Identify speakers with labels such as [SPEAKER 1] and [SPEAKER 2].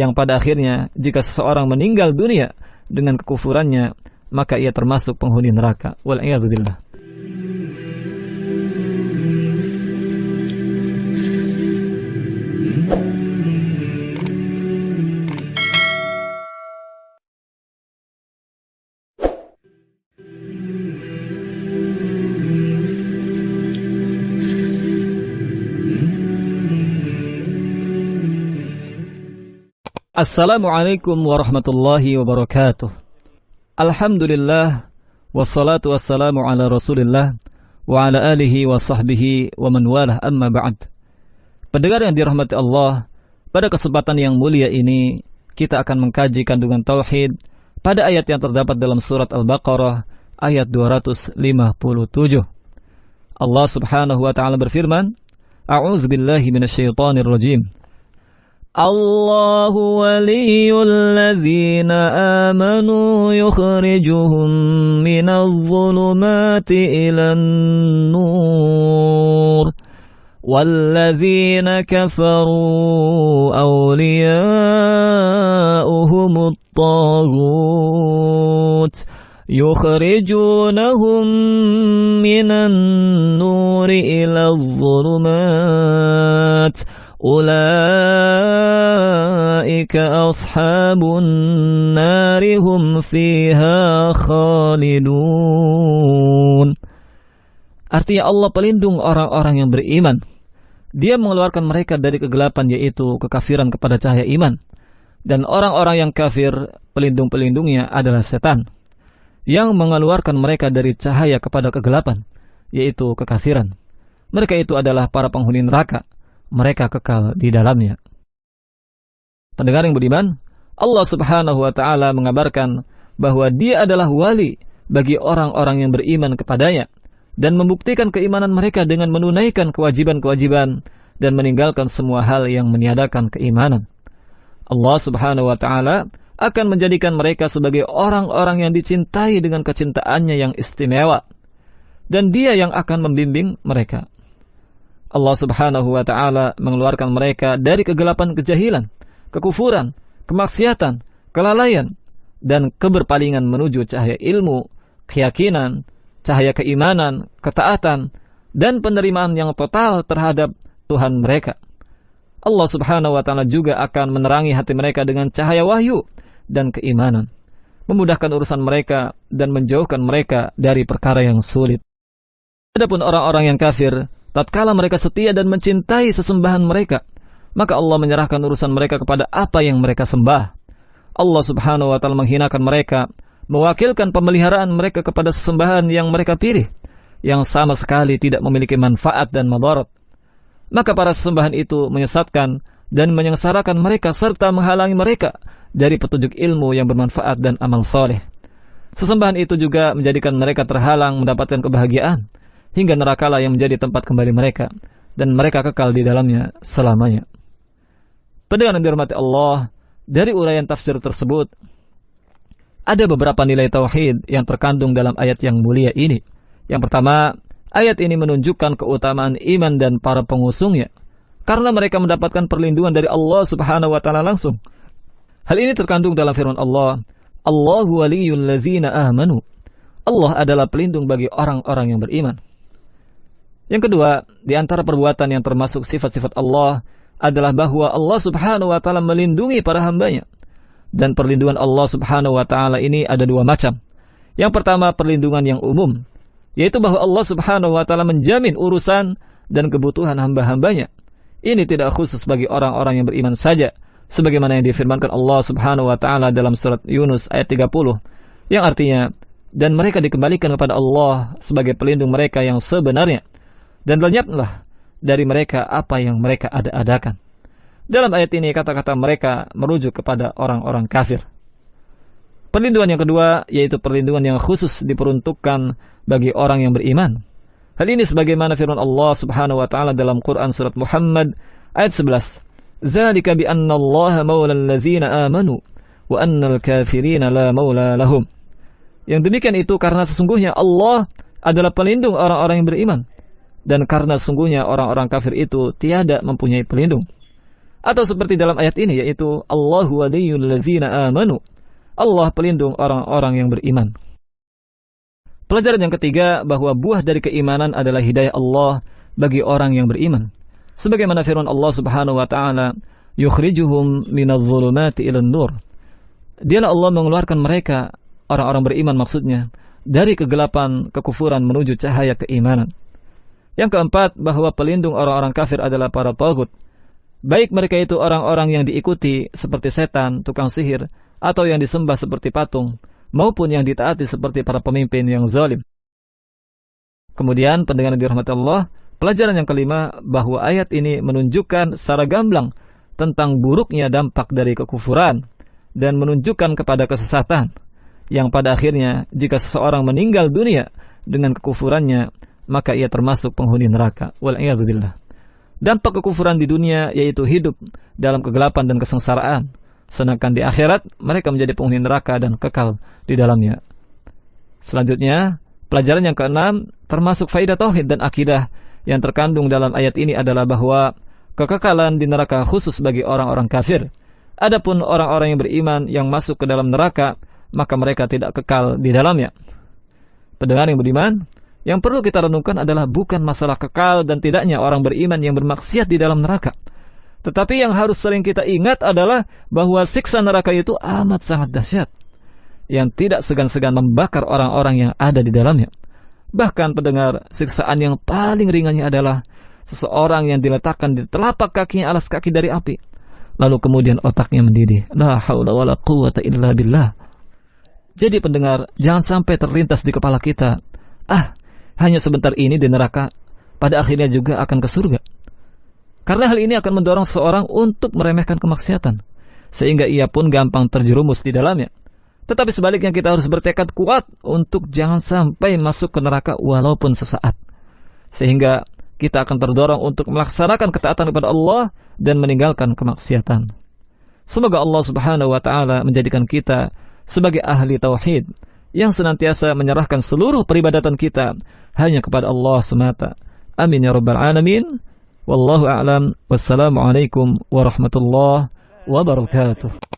[SPEAKER 1] yang pada akhirnya jika seseorang meninggal dunia dengan kekufurannya, maka ia termasuk penghuni neraka. Wal'iyadzubillah. Assalamualaikum warahmatullahi wabarakatuh. Alhamdulillah, wassalatu wassalamu ala rasulillah, wa ala alihi wa sahbihi wa man walah, amma ba'd. Pendengar yang dirahmati Allah, pada kesempatan yang mulia ini, kita akan mengkaji kandungan tauhid pada ayat yang terdapat dalam surat Al-Baqarah, ayat 257. Allah subhanahu wa ta'ala berfirman, A'udzubillahi minasyaitonir rajim. الله ولي الذين آمنوا يخرجهم من الظلمات إلى النور والذين كفروا أولياؤهم الطاغوت يخرجونهم من النور إلى الظلمات أولئك أصحاب النار هم فيها خالدون. Artinya Allah pelindung orang-orang yang beriman. Dia mengeluarkan mereka dari kegelapan, yaitu kekafiran, kepada cahaya iman. Dan orang-orang yang kafir, pelindung-pelindungnya adalah setan, yang mengeluarkan mereka dari cahaya kepada kegelapan, yaitu kekafiran. Mereka itu adalah para penghuni neraka. Mereka kekal di dalamnya. Pendengar yang budiman, Allah subhanahu wa ta'ala mengabarkan bahwa dia adalah wali bagi orang-orang yang beriman kepadanya dan membuktikan keimanan mereka dengan menunaikan kewajiban-kewajiban dan meninggalkan semua hal yang meniadakan keimanan. Allah subhanahu wa ta'ala akan menjadikan mereka sebagai orang-orang yang dicintai dengan kecintaannya yang istimewa, dan dia yang akan membimbing mereka. Allah subhanahu wa ta'ala mengeluarkan mereka dari kegelapan kejahilan, kekufuran, kemaksiatan, kelalaian, dan keberpalingan menuju cahaya ilmu, keyakinan, cahaya keimanan, ketaatan, dan penerimaan yang total terhadap Tuhan mereka. Allah subhanahu wa ta'ala juga akan menerangi hati mereka dengan cahaya wahyu dan keimanan, memudahkan urusan mereka dan menjauhkan mereka dari perkara yang sulit. Adapun orang-orang yang kafir, tatkala mereka setia dan mencintai sesembahan mereka, maka Allah menyerahkan urusan mereka kepada apa yang mereka sembah. Allah subhanahu wa ta'ala menghinakan mereka, mewakilkan pemeliharaan mereka kepada sesembahan yang mereka pilih, yang sama sekali tidak memiliki manfaat dan madarat. Maka para sesembahan itu menyesatkan dan menyengsarakan mereka serta menghalangi mereka dari petunjuk ilmu yang bermanfaat dan amal soleh. Sesembahan itu juga menjadikan mereka terhalang mendapatkan kebahagiaan, hingga nerakalah yang menjadi tempat kembali mereka, dan mereka kekal di dalamnya selamanya. Pendengar yang dirahmati Allah, dari uraian tafsir tersebut, ada beberapa nilai tauhid yang terkandung dalam ayat yang mulia ini. Yang pertama, ayat ini menunjukkan keutamaan iman dan para pengusungnya, karena mereka mendapatkan perlindungan dari Allah subhanahu wa ta'ala langsung. Hal ini terkandung dalam firman Allah, Allahu waliyul ladzina amanu. Allah adalah pelindung bagi orang-orang yang beriman. Yang kedua, di antara perbuatan yang termasuk sifat-sifat Allah adalah bahwa Allah subhanahu wa ta'ala melindungi para hambanya. Dan perlindungan Allah subhanahu wa ta'ala ini ada dua macam. Yang pertama, perlindungan yang umum, yaitu bahwa Allah subhanahu wa ta'ala menjamin urusan dan kebutuhan hamba-hambanya. Ini tidak khusus bagi orang-orang yang beriman saja, sebagaimana yang difirmankan Allah subhanahu wa ta'ala dalam surat Yunus ayat 30, yang artinya, dan mereka dikembalikan kepada Allah sebagai pelindung mereka yang sebenarnya, dan lenyaplah dari mereka apa yang mereka ada-adakan. Dalam ayat ini kata-kata mereka merujuk kepada orang-orang kafir. Perlindungan yang kedua yaitu perlindungan yang khusus diperuntukkan bagi orang yang beriman. Hal ini sebagaimana firman Allah subhanahu wa ta'ala dalam Quran surat Muhammad ayat 11. Dzalika bi anna Allaha maulal ladzina amanu wa annal kafirina la maula lahum. Yang demikian itu karena sesungguhnya Allah adalah pelindung orang-orang yang beriman, dan karena sesungguhnya orang-orang kafir itu tiada mempunyai pelindung. Atau seperti dalam ayat ini, yaitu Allahu waliyul ladzina amanu. Allah pelindung orang-orang yang beriman. Pelajaran yang ketiga, bahwa buah dari keimanan adalah hidayah Allah bagi orang yang beriman. Sebagaimana firman Allah Subhanahu wa taala, yukhrijuhum minadh-dhulumati ilan nur. Dialah Allah mengeluarkan mereka, orang-orang beriman maksudnya, dari kegelapan kekufuran menuju cahaya keimanan. Yang keempat, bahwa pelindung orang-orang kafir adalah para taghut. Baik mereka itu orang-orang yang diikuti seperti setan, tukang sihir, atau yang disembah seperti patung, maupun yang ditaati seperti para pemimpin yang zalim. Kemudian pendengar yang dirahmati Allah, pelajaran yang kelima, bahwa ayat ini menunjukkan secara gamblang tentang buruknya dampak dari kekufuran dan menunjukkan kepada kesesatan, yang pada akhirnya jika seseorang meninggal dunia dengan kekufurannya, maka ia termasuk penghuni neraka. Wal'iyadzubillah. Dampak kekufuran di dunia yaitu hidup dalam kegelapan dan kesengsaraan, sedangkan di akhirat mereka menjadi penghuni neraka dan kekal di dalamnya. Selanjutnya, pelajaran yang keenam, termasuk faidah tauhid dan akidah yang terkandung dalam ayat ini adalah bahwa kekekalan di neraka khusus bagi orang-orang kafir. Adapun orang-orang yang beriman yang masuk ke dalam neraka, maka mereka tidak kekal di dalamnya. Pendengar yang beriman, yang perlu kita renungkan adalah bukan masalah kekal dan tidaknya orang beriman yang bermaksiat di dalam neraka. Tetapi yang harus sering kita ingat adalah bahwa siksa neraka itu amat sangat dahsyat, yang tidak segan-segan membakar orang-orang yang ada di dalamnya. Bahkan pendengar, siksaan yang paling ringannya adalah seseorang yang diletakkan di telapak kakinya alas kaki dari api, lalu kemudian otaknya mendidih. La haula wala quwwata illa billah. Jadi pendengar, jangan sampai terlintas di kepala kita, hanya sebentar ini di neraka, pada akhirnya juga akan ke surga. Karena hal ini akan mendorong seseorang untuk meremehkan kemaksiatan, sehingga ia pun gampang terjerumus di dalamnya. Tetapi sebaliknya kita harus bertekad kuat untuk jangan sampai masuk ke neraka walaupun sesaat, sehingga kita akan terdorong untuk melaksanakan ketaatan kepada Allah dan meninggalkan kemaksiatan. Semoga Allah Subhanahu wa taala menjadikan kita sebagai ahli tauhid yang senantiasa menyerahkan seluruh peribadatan kita hanya kepada Allah semata. Amin ya rabbal alamin. Wallahu a'lam. Wassalamualaikum warahmatullahi wabarakatuh.